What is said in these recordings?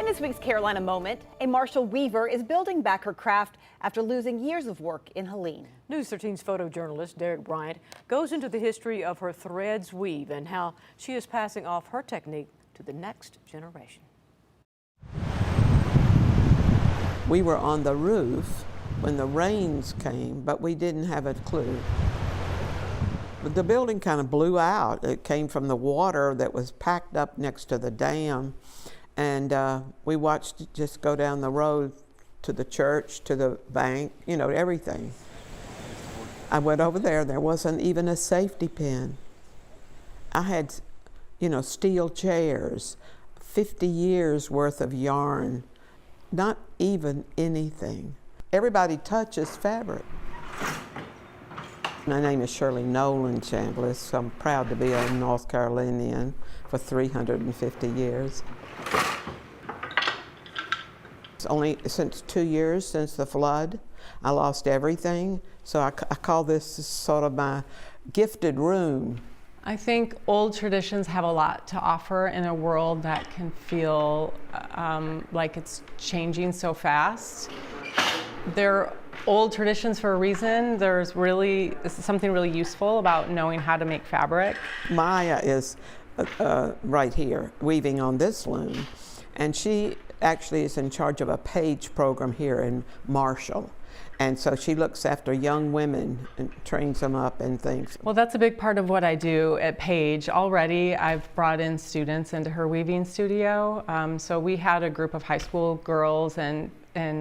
In this week's Carolina Moment, a Marshall weaver is building back her craft after losing years of work in Helene. News 13's photojournalist Derek Bryant goes into the history of her threads weave and how she is passing off her technique to the next generation. We were on the roof when the rains came, but we didn't have a clue. The building kind of blew out. It came from the water that was packed up next to the dam. And we watched it just go down the road to the church, to the bank, you know, everything. I went over there, there wasn't even a safety pin. I had, you know, steel chairs, 50 years worth of yarn, not even anything. Everybody touches fabric. My name is Shirley Chambliss, so I'm proud to be a North Carolinian for 350 years. It's only since 2 years since the flood. I lost everything, so I call this sort of my gifted room. I think old traditions have a lot to offer in a world that can feel like it's changing so fast. They're old traditions for a reason. There's something really useful about knowing how to make fabric. Maia is right here, weaving on this loom, and she actually is in charge of a PAGE program here in Marshall. And so she looks after young women and trains them up and things. Well, that's a big part of what I do at PAGE. Already, I've brought in students into her weaving studio. So we had a group of high school girls and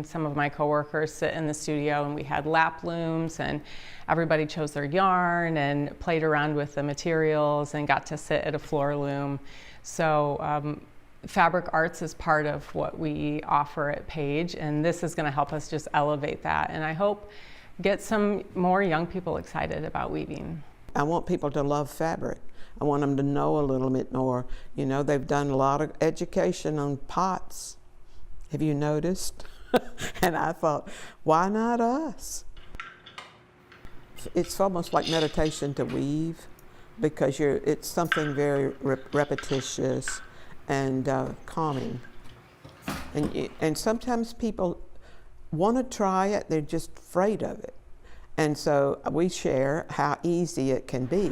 some of my coworkers sit in the studio, and we had lap looms, and everybody chose their yarn and played around with the materials and got to sit at a floor loom. So fabric arts is part of what we offer at PAGE, and this is going to help us just elevate that, and I hope get some more young people excited about weaving. I want people to love fabric. I want them to know a little bit more. You know, they've done a lot of education on pots. Have you noticed? And I thought, why not us? It's almost like meditation to weave, because it's something very repetitious and calming. And sometimes people want to try it, they're just afraid of it. And so we share how easy it can be.